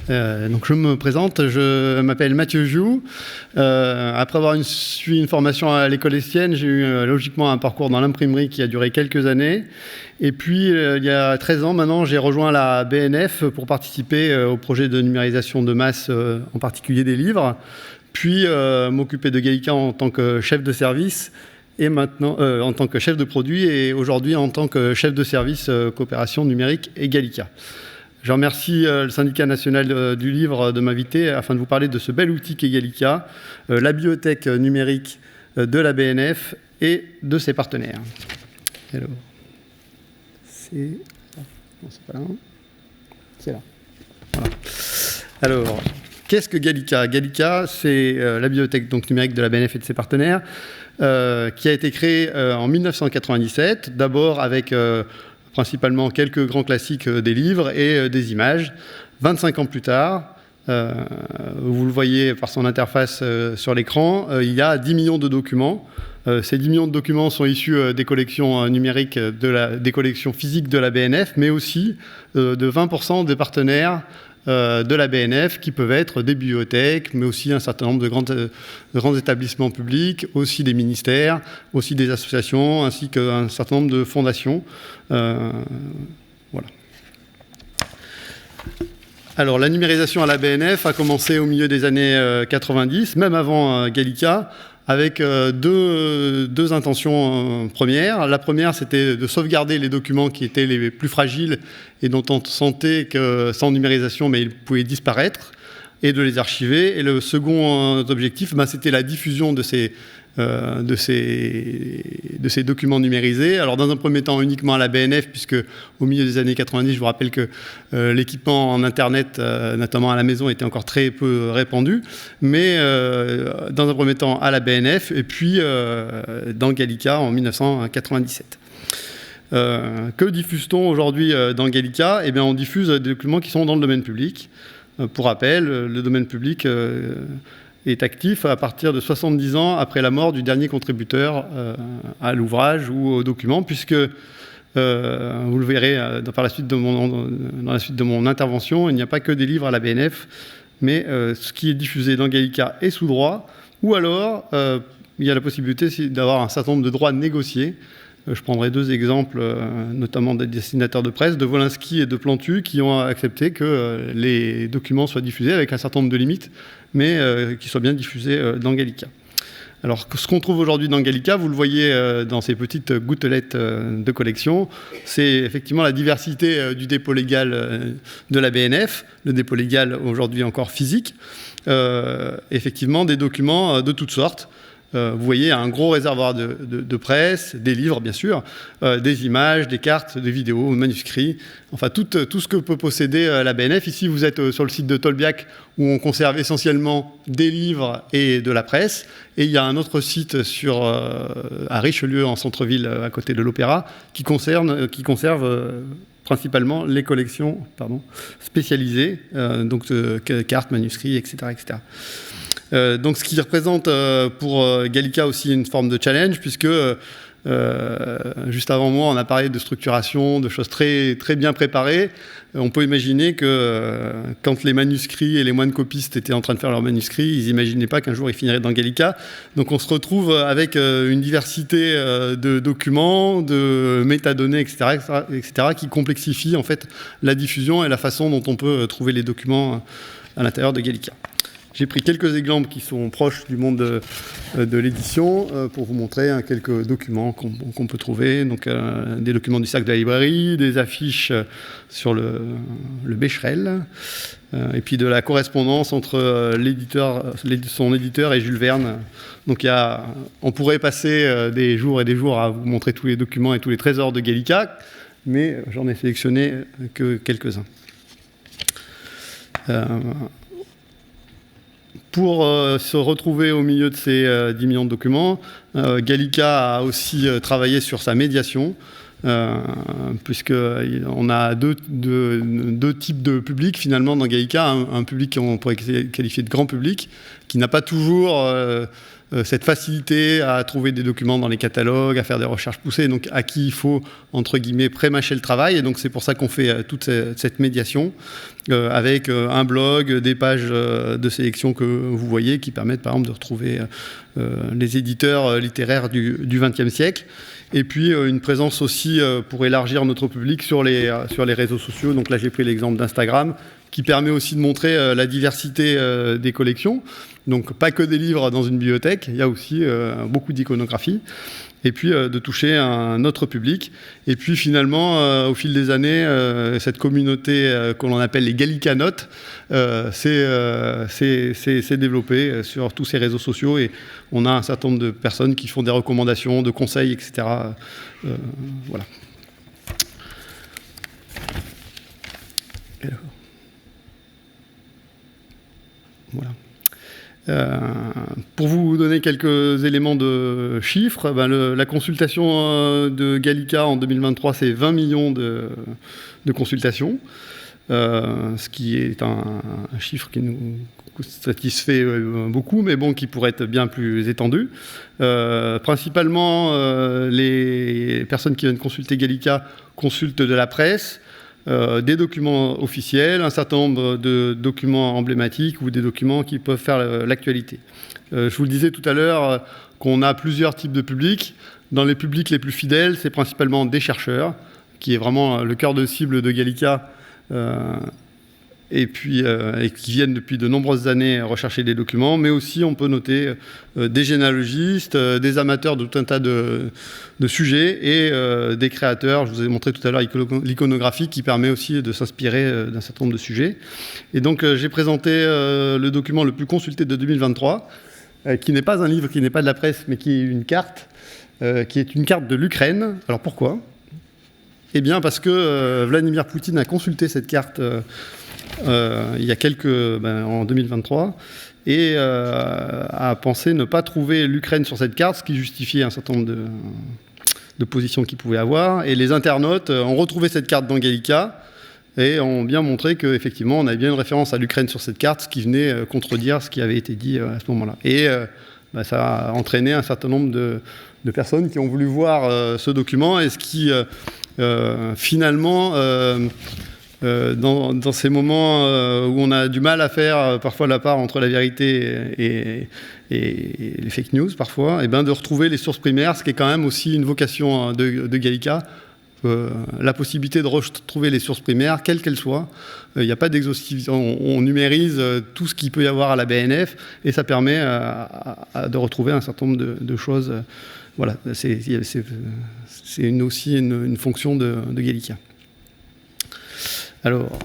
Donc je me présente, je m'appelle Mathieu Joux. Après avoir suivi une formation à l'école Estienne, j'ai eu logiquement un parcours dans l'imprimerie qui a duré quelques années. Et puis il y a 13 ans maintenant, j'ai rejoint la BNF pour participer au projet de numérisation de masse, en particulier des livres, puis m'occuper de Gallica en tant que chef de service, et maintenant en tant que chef de produit, et aujourd'hui en tant que chef de service coopération numérique et Gallica. Je remercie le syndicat national du livre de m'inviter afin de vous parler de ce bel outil qu'est Gallica, la bibliothèque numérique de la BNF et de ses partenaires. Alors, c'est... Non, c'est pas là. C'est là. Voilà. Alors, qu'est-ce que Gallica? Gallica, c'est la bibliothèque donc, numérique de la BNF et de ses partenaires, qui a été créée en 1997, d'abord avec... principalement quelques grands classiques des livres et des images. 25 ans plus tard, vous le voyez par son interface sur l'écran, il y a 10 millions de documents. Ces 10 millions de documents sont issus des collections numériques, des collections physiques de la BNF, mais aussi de 20% des partenaires de la BNF, qui peuvent être des bibliothèques, mais aussi un certain nombre de grands établissements publics, aussi des ministères, aussi des associations, ainsi qu'un certain nombre de fondations. Voilà. Alors, la numérisation à la BNF a commencé au milieu des années 90, même avant Gallica, avec deux intentions premières. La première, c'était de sauvegarder les documents qui étaient les plus fragiles et dont on sentait que sans numérisation, mais ils pouvaient disparaître, et de les archiver. Et le second objectif, c'était la diffusion de ces documents numérisés. Alors dans un premier temps uniquement à la BNF, puisque au milieu des années 90, je vous rappelle que l'équipement en Internet, notamment à la maison, était encore très peu répandu, mais dans un premier temps à la BNF, et puis dans Gallica en 1997. Que diffuse-t-on aujourd'hui dans Gallica? Eh bien, on diffuse des documents qui sont dans le domaine public. Pour rappel, le domaine public est actif à partir de 70 ans après la mort du dernier contributeur à l'ouvrage ou au document, puisque, vous le verrez dans la suite de mon intervention, il n'y a pas que des livres à la BNF, mais ce qui est diffusé dans Gallica est sous droit, ou alors il y a la possibilité d'avoir un certain nombre de droits négociés. Je prendrai deux exemples, notamment des dessinateurs de presse, de Wolinski et de Plantu, qui ont accepté que les documents soient diffusés avec un certain nombre de limites, mais qu'ils soient bien diffusés dans Gallica. Alors, ce qu'on trouve aujourd'hui dans Gallica, vous le voyez dans ces petites gouttelettes de collection, c'est effectivement la diversité du dépôt légal de la BNF, le dépôt légal aujourd'hui encore physique, effectivement des documents de toutes sortes. Vous voyez un gros réservoir de presse, des livres bien sûr, des images, des cartes, des vidéos, des manuscrits, enfin tout ce que peut posséder la BNF. Ici vous êtes sur le site de Tolbiac où on conserve essentiellement des livres et de la presse, et il y a un autre site à Richelieu en centre-ville à côté de l'Opéra qui conserve principalement les collections spécialisées, donc cartes, manuscrits, etc. etc. Donc ce qui représente pour Gallica aussi une forme de challenge, puisque juste avant moi on a parlé de structuration, de choses très, très bien préparées. On peut imaginer que quand les manuscrits et les moines copistes étaient en train de faire leurs manuscrits, ils n'imaginaient pas qu'un jour ils finiraient dans Gallica. Donc on se retrouve avec une diversité de documents, de métadonnées, etc., qui complexifie en fait la diffusion et la façon dont on peut trouver les documents à l'intérieur de Gallica. J'ai pris quelques exemples qui sont proches du monde de l'édition pour vous montrer quelques documents qu'on peut trouver. Donc, des documents du cercle de la librairie, des affiches sur le Becherel, et puis de la correspondance entre son éditeur et Jules Verne. Donc, on pourrait passer des jours et des jours à vous montrer tous les documents et tous les trésors de Gallica, mais j'en ai sélectionné que quelques-uns. Pour se retrouver au milieu de ces 10 millions de documents, Gallica a aussi travaillé sur sa médiation, puisqu'on a deux types de publics finalement dans Gallica. Un public qu'on pourrait qualifier de grand public, qui n'a pas toujours cette facilité à trouver des documents dans les catalogues, à faire des recherches poussées, donc à qui il faut, entre guillemets, pré-mâcher le travail. Et donc c'est pour ça qu'on fait toute cette médiation avec un blog, des pages de sélection que vous voyez qui permettent par exemple de retrouver les éditeurs littéraires du XXe siècle. Et puis une présence aussi pour élargir notre public sur les réseaux sociaux. Donc là j'ai pris l'exemple d'Instagram, qui permet aussi de montrer la diversité des collections. Donc pas que des livres dans une bibliothèque, il y a aussi beaucoup d'iconographie. Et puis de toucher un autre public. Et puis finalement, au fil des années, cette communauté que l'on appelle les Gallicanotes s'est développée sur tous ces réseaux sociaux. Et on a un certain nombre de personnes qui font des recommandations, de conseils, etc. Voilà. Voilà. Pour vous donner quelques éléments de chiffres, la consultation de Gallica en 2023, c'est 20 millions de consultations, ce qui est un chiffre qui nous satisfait beaucoup, mais bon, qui pourrait être bien plus étendu. Principalement, les personnes qui viennent consulter Gallica consultent de la presse, des documents officiels, un certain nombre de documents emblématiques ou des documents qui peuvent faire l'actualité. Je vous le disais tout à l'heure qu'on a plusieurs types de publics. Dans les publics les plus fidèles, c'est principalement des chercheurs, qui est vraiment le cœur de cible de Gallica, et qui viennent depuis de nombreuses années rechercher des documents, mais aussi on peut noter des généalogistes, des amateurs de tout un tas de sujets et des créateurs. Je vous ai montré tout à l'heure l'iconographie qui permet aussi de s'inspirer d'un certain nombre de sujets. Et donc j'ai présenté le document le plus consulté de 2023, qui n'est pas un livre, qui n'est pas de la presse, mais qui est une carte, qui est une carte de l'Ukraine. Alors pourquoi ? Eh bien parce que Vladimir Poutine a consulté cette carte il y a en 2023, et a pensé ne pas trouver l'Ukraine sur cette carte, ce qui justifiait un certain nombre de positions qu'il pouvait avoir. Et les internautes ont retrouvé cette carte dans Gallica et ont bien montré qu'effectivement, on avait bien une référence à l'Ukraine sur cette carte, ce qui venait contredire ce qui avait été dit à ce moment-là. Et ça a entraîné un certain nombre de personnes qui ont voulu voir ce document, et ce qui, finalement... dans ces moments où on a du mal à faire parfois la part entre la vérité et les fake news parfois, et de retrouver les sources primaires, ce qui est quand même aussi une vocation de Gallica, la possibilité de retrouver les sources primaires, quelles qu'elles soient. Il n'y a pas d'exhaustivité, on numérise tout ce qu'il peut y avoir à la BNF, et ça permet de retrouver un certain nombre de choses. Voilà, c'est aussi une fonction de Gallica. Alors,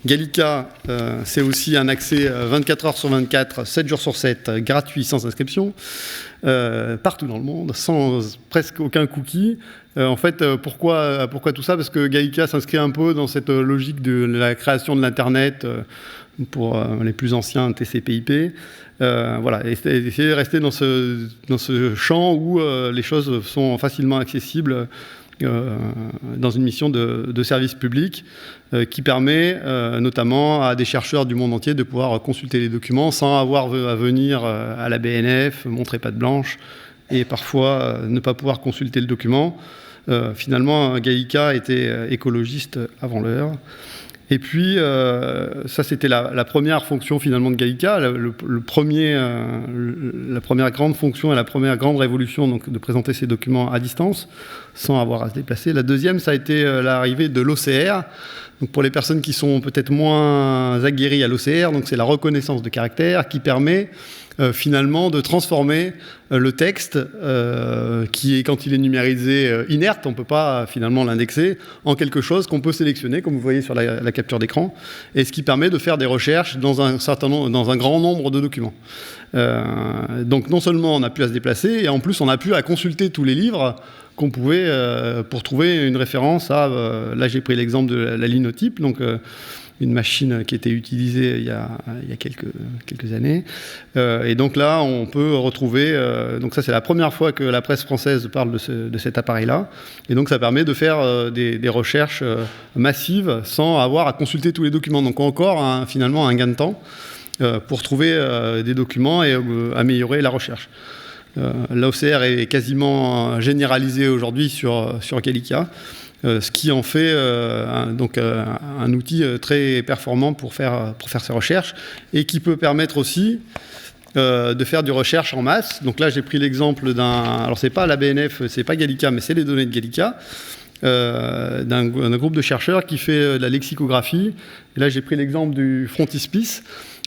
Gallica, c'est aussi un accès 24 heures sur 24, 7 jours sur 7, gratuit, sans inscription, partout dans le monde, sans presque aucun cookie. En fait, pourquoi tout ça ? Parce que Gallica s'inscrit un peu dans cette logique de la création de l'Internet pour les plus anciens TCP/IP. Voilà, et essayer de rester dans ce champ où les choses sont facilement accessibles dans une mission de service public qui permet notamment à des chercheurs du monde entier de pouvoir consulter les documents sans avoir à venir à la BNF, montrer patte blanche, et parfois ne pas pouvoir consulter le document. Finalement, Gallica était écologiste avant l'heure. Et puis, ça c'était la première fonction finalement de Gallica, la première grande fonction et la première grande révolution, donc de présenter ces documents à distance, sans avoir à se déplacer. La deuxième, ça a été l'arrivée de l'OCR. Donc pour les personnes qui sont peut-être moins aguerries à l'OCR, donc c'est la reconnaissance de caractère qui permet finalement de transformer le texte qui est, quand il est numérisé, inerte, on ne peut pas finalement l'indexer, en quelque chose qu'on peut sélectionner, comme vous voyez sur la capture d'écran, et ce qui permet de faire des recherches dans un grand nombre de documents. Donc non seulement on a pu à se déplacer, et en plus on a pu à consulter tous les livres qu'on pouvait pour trouver une référence à... là j'ai pris l'exemple de la linotype, donc une machine qui était utilisée il y a quelques années. Et donc là, on peut retrouver... donc ça, c'est la première fois que la presse française parle de cet appareil-là. Et donc ça permet de faire des recherches massives sans avoir à consulter tous les documents. Donc encore, finalement, un gain de temps. pour trouver des documents et améliorer la recherche. L'OCR est quasiment généralisé aujourd'hui sur Gallica, ce qui en fait un outil très performant pour faire ces recherches et qui peut permettre aussi de faire du recherche en masse. Donc là, j'ai pris l'exemple alors c'est pas la BNF, c'est pas Gallica, mais c'est les données de Gallica, d'un groupe de chercheurs qui fait de la lexicographie. Et là, j'ai pris l'exemple du frontispice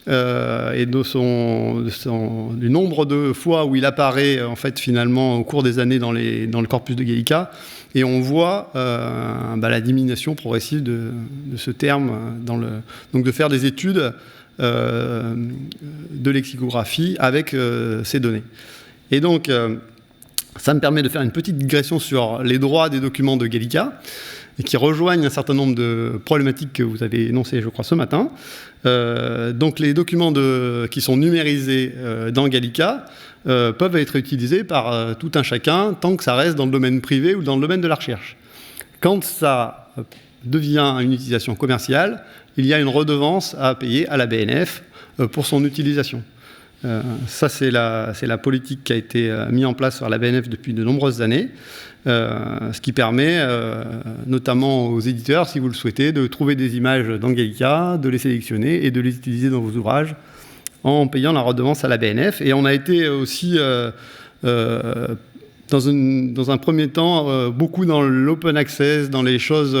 et du nombre de fois où il apparaît en fait finalement au cours des années dans le corpus de Gallica. Et on voit la diminution progressive de ce terme, donc de faire des études de lexicographie avec ces données. Et donc, ça me permet de faire une petite digression sur les droits des documents de Gallica, et qui rejoignent un certain nombre de problématiques que vous avez énoncées, je crois, ce matin. Donc, les documents qui sont numérisés dans Gallica peuvent être utilisés par tout un chacun, tant que ça reste dans le domaine privé ou dans le domaine de la recherche. Quand ça devient une utilisation commerciale, il y a une redevance à payer à la BNF pour son utilisation. Ça, c'est la politique qui a été mise en place par la BNF depuis de nombreuses années, ce qui permet notamment aux éditeurs, si vous le souhaitez, de trouver des images dans Gallica, de les sélectionner et de les utiliser dans vos ouvrages en payant la redevance à la BNF. Et on a été aussi, dans un premier temps, beaucoup dans l'open access, dans les choses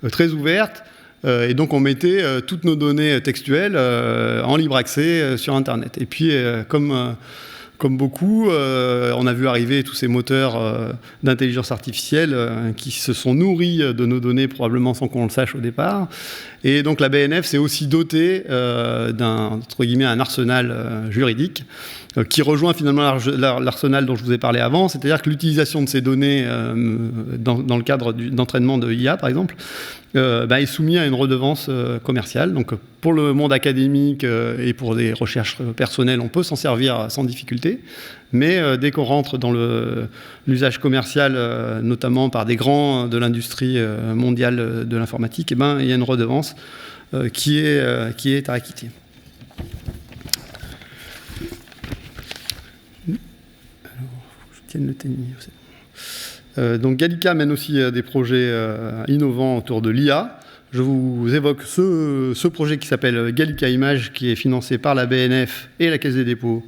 très ouvertes. Et donc, on mettait toutes nos données textuelles en libre accès sur Internet. Et puis, comme beaucoup, on a vu arriver tous ces moteurs d'intelligence artificielle qui se sont nourris de nos données, probablement sans qu'on le sache au départ. Et donc, la BNF s'est aussi dotée d'un arsenal juridique qui rejoint finalement l'arsenal dont je vous ai parlé avant, c'est-à-dire que l'utilisation de ces données dans le cadre d'entraînement de IA, par exemple, est soumise à une redevance commerciale. Donc, pour le monde académique et pour des recherches personnelles, on peut s'en servir sans difficulté. Mais dès qu'on rentre dans l'usage commercial, notamment par des grands de l'industrie mondiale de l'informatique, il y a une redevance qui est à acquitter. Le tennis. Donc Gallica mène aussi des projets innovants autour de l'IA. Je vous évoque ce projet qui s'appelle Gallica Images, qui est financé par la BNF et la Caisse des dépôts,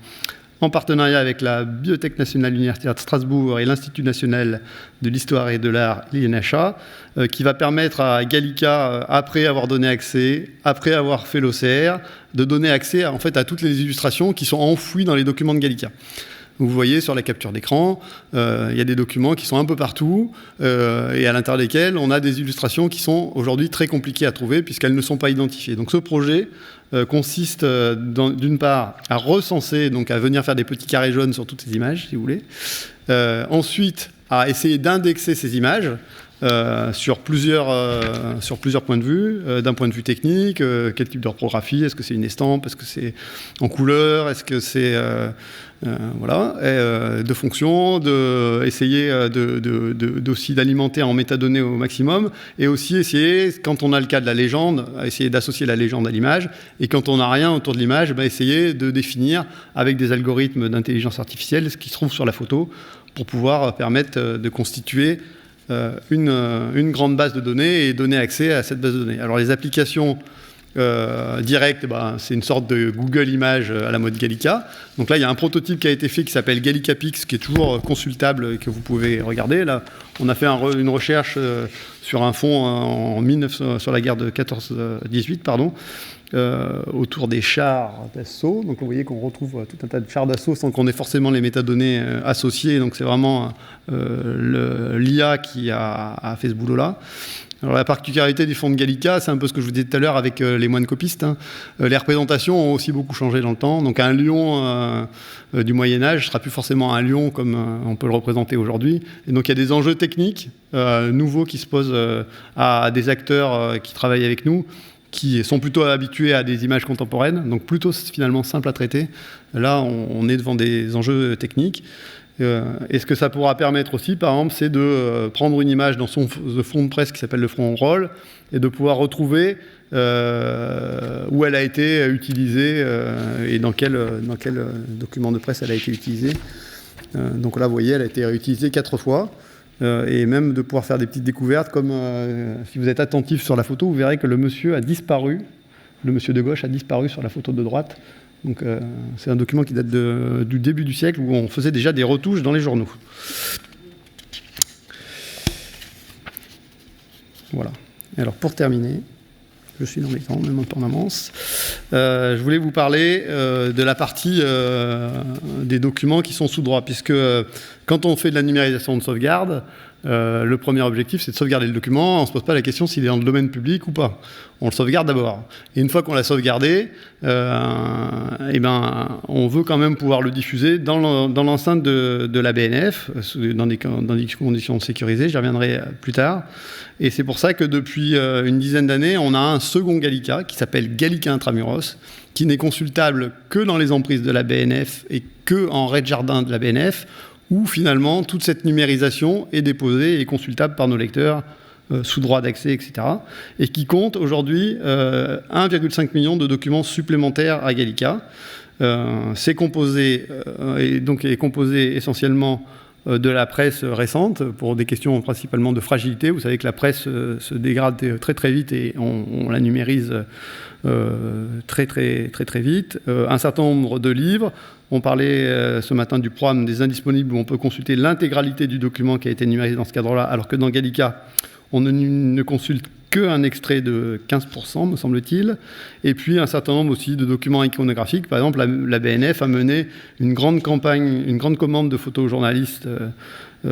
en partenariat avec la Bibliothèque nationale universitaire de Strasbourg et l'Institut national de l'histoire et de l'art, l'INHA, qui va permettre à Gallica, après avoir donné accès, après avoir fait l'OCR, de donner accès en fait, à toutes les illustrations qui sont enfouies dans les documents de Gallica. Vous voyez sur la capture d'écran, il y a des documents qui sont un peu partout et à l'intérieur desquels on a des illustrations qui sont aujourd'hui très compliquées à trouver puisqu'elles ne sont pas identifiées. Donc ce projet consiste d'une part à recenser, donc à venir faire des petits carrés jaunes sur toutes ces images, si vous voulez. Ensuite, à essayer d'indexer ces images sur plusieurs points de vue, d'un point de vue technique, quel type d'orthographie, est-ce que c'est une estampe, est-ce que c'est en couleur, est-ce que c'est de fonction, essayer aussi d'alimenter en métadonnées au maximum, et aussi essayer, quand on a le cas de la légende, essayer d'associer la légende à l'image, et quand on n'a rien autour de l'image, essayer de définir avec des algorithmes d'intelligence artificielle ce qui se trouve sur la photo pour pouvoir permettre de constituer une grande base de données et donner accès à cette base de données. Alors les applications directes, c'est une sorte de Google Images à la mode Gallica. Donc là, il y a un prototype qui a été fait qui s'appelle Gallica Pix, qui est toujours consultable et que vous pouvez regarder. Là, on a fait une recherche sur un fond sur la guerre de 14-18, autour des chars d'assaut. Donc vous voyez qu'on retrouve tout un tas de chars d'assaut sans qu'on ait forcément les métadonnées associées. Donc c'est vraiment l'IA qui a fait ce boulot-là. Alors la particularité du fond de Gallica, c'est un peu ce que je vous disais tout à l'heure avec les moines copistes. Les représentations ont aussi beaucoup changé dans le temps. Donc un lion du Moyen-Âge ne sera plus forcément un lion comme on peut le représenter aujourd'hui. Et donc il y a des enjeux techniques nouveaux qui se posent à des acteurs qui travaillent avec nous, qui sont plutôt habitués à des images contemporaines, donc plutôt finalement simples à traiter. Là, on est devant des enjeux techniques. Et ce que ça pourra permettre aussi, par exemple, c'est de prendre une image dans son fond de presse qui s'appelle le front roll et de pouvoir retrouver où elle a été utilisée et dans quel document de presse elle a été utilisée. Donc là, vous voyez, elle a été réutilisée 4 fois. Et même de pouvoir faire des petites découvertes, comme si vous êtes attentif sur la photo, vous verrez que le monsieur a disparu. Le monsieur de gauche a disparu sur la photo de droite. Donc c'est un document qui date du début du siècle où on faisait déjà des retouches dans les journaux. Voilà. Alors pour terminer, je suis dans les temps, même un peu en avance, je voulais vous parler de la partie des documents qui sont sous droit, puisque quand on fait de la numérisation de sauvegarde, le premier objectif, c'est de sauvegarder le document. On ne se pose pas la question s'il est dans le domaine public ou pas. On le sauvegarde d'abord. Et une fois qu'on l'a sauvegardé, on veut quand même pouvoir le diffuser dans l'enceinte de la BNF, dans des conditions sécurisées. J'y reviendrai plus tard. Et c'est pour ça que depuis une dizaine d'années, on a un second Gallica qui s'appelle Gallica Intramuros, qui n'est consultable que dans les emprises de la BNF et que en rez-de-jardin de la BNF, où finalement toute cette numérisation est déposée et consultable par nos lecteurs sous droit d'accès, etc. Et qui compte aujourd'hui 1,5 million de documents supplémentaires à Gallica. C'est composé, est composé essentiellement de la presse récente, pour des questions principalement de fragilité. Vous savez que la presse se dégrade très très vite et on la numérise très vite. Un certain nombre de livres. On parlait ce matin du programme des indisponibles où on peut consulter l'intégralité du document qui a été numérisé dans ce cadre-là, alors que dans Gallica, on ne consulte qu'un extrait de 15%, me semble-t-il. Et puis un certain nombre aussi de documents iconographiques. Par exemple, la BNF a mené une grande campagne, une grande commande de photojournalistes à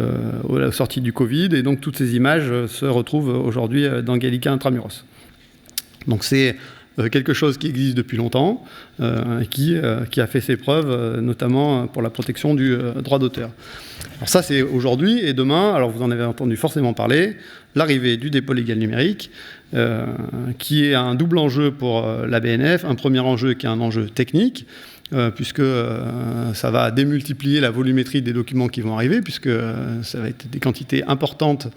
la sortie du Covid. Et donc toutes ces images se retrouvent aujourd'hui dans Gallica Intramuros. Donc c'est quelque chose qui existe depuis longtemps, qui a fait ses preuves, notamment pour la protection du droit d'auteur. Alors ça, c'est aujourd'hui, et demain, alors vous en avez entendu forcément parler, l'arrivée du dépôt légal numérique, qui est un double enjeu pour la BNF. Un premier enjeu qui est un enjeu technique, puisque ça va démultiplier la volumétrie des documents qui vont arriver, puisque ça va être des quantités importantes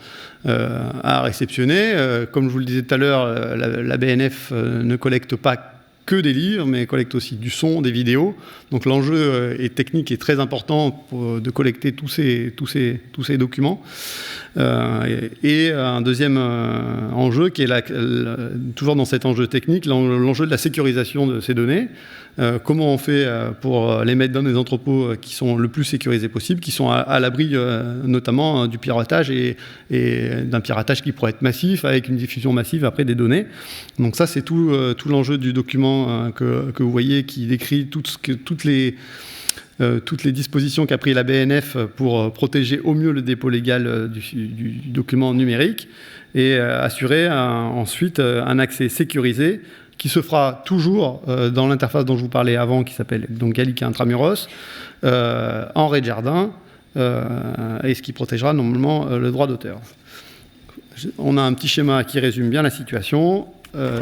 à réceptionner. Comme je vous le disais tout à l'heure, la BNF ne collecte pas que des livres, mais collecte aussi du son, des vidéos. Donc l'enjeu est technique et très important de collecter tous ces documents. Et un deuxième enjeu qui est toujours dans cet enjeu technique, l'enjeu de la sécurisation de ces données. Comment on fait pour les mettre dans des entrepôts qui sont le plus sécurisés possible, qui sont à l'abri notamment du piratage et d'un piratage qui pourrait être massif, avec une diffusion massive après des données. Donc ça, c'est tout l'enjeu du document que vous voyez, qui décrit toutes les dispositions qu'a pris la BNF pour protéger au mieux le dépôt légal du document numérique et assurer ensuite un accès sécurisé qui se fera toujours dans l'interface dont je vous parlais avant, qui s'appelle donc Gallica Intramuros, en rez-de-jardin, et ce qui protégera normalement le droit d'auteur. On a un petit schéma qui résume bien la situation.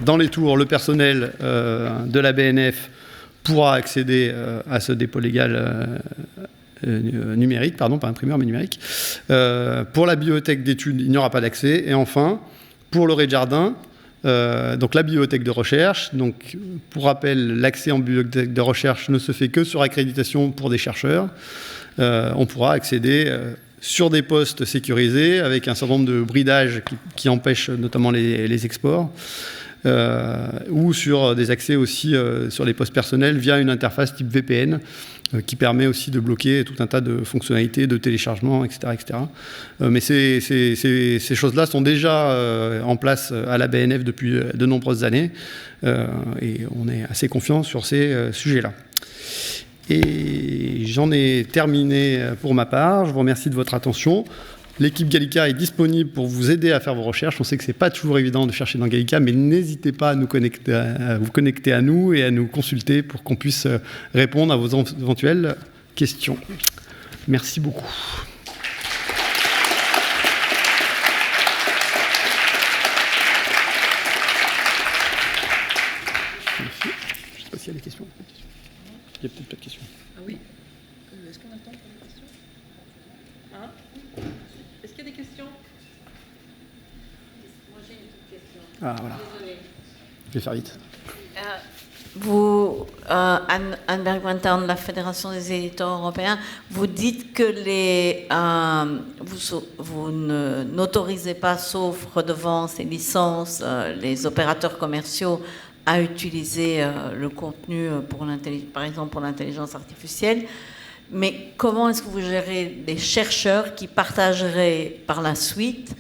Dans les tours, le personnel de la BNF pourra accéder à ce dépôt légal numérique, pardon, pas imprimeur, mais numérique. Pour la bibliothèque d'études, il n'y aura pas d'accès. Et enfin, pour le rez-de-jardin, donc la bibliothèque de recherche, donc pour rappel, l'accès en bibliothèque de recherche ne se fait que sur accréditation pour des chercheurs. On pourra accéder sur des postes sécurisés avec un certain nombre de bridages qui empêchent notamment les exports. Ou sur des accès aussi sur les postes personnels via une interface type VPN qui permet aussi de bloquer tout un tas de fonctionnalités, de téléchargement, etc. etc. Mais ces choses-là sont déjà en place à la BNF depuis de nombreuses années et on est assez confiant sur ces sujets-là. Et j'en ai terminé pour ma part. Je vous remercie de votre attention. L'équipe Gallica est disponible pour vous aider à faire vos recherches. On sait que ce n'est pas toujours évident de chercher dans Gallica, mais n'hésitez pas à vous connecter à nous et à nous consulter pour qu'on puisse répondre à vos éventuelles questions. Merci beaucoup. Je ne sais pas s'il y a des questions. Il n'y a peut-être pas de questions. Ah oui. Est-ce qu'on attend pour les questions ? Ah, voilà. Je vais faire vite. Vous, Anne Berg-Winter de la Fédération des éditeurs européens, vous dites que vous n'autorisez pas, sauf redevances et licences, les opérateurs commerciaux à utiliser le contenu, par exemple pour l'intelligence artificielle. Mais comment est-ce que vous gérez des chercheurs qui partageraient par la suite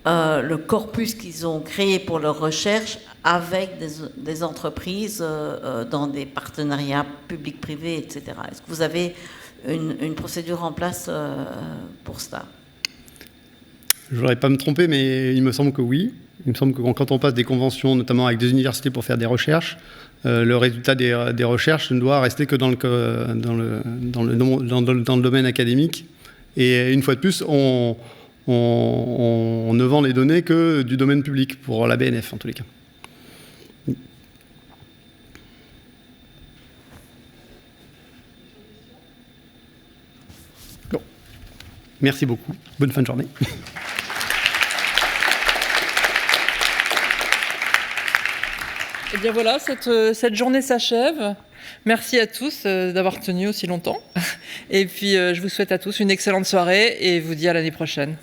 le corpus qu'ils ont créé pour leur recherche avec des entreprises dans des partenariats publics-privés, etc. Est-ce que vous avez une procédure en place pour cela? Je ne voudrais pas me tromper, mais il me semble que oui. Il me semble que quand on passe des conventions, notamment avec des universités pour faire des recherches, le résultat des recherches ne doit rester que dans le domaine académique. Et une fois de plus, on ne vend les données que du domaine public, pour la BNF en tous les cas. Bon. Merci beaucoup. Bonne fin de journée. Et bien voilà, cette journée s'achève. Merci à tous d'avoir tenu aussi longtemps. Et puis je vous souhaite à tous une excellente soirée et vous dis à l'année prochaine.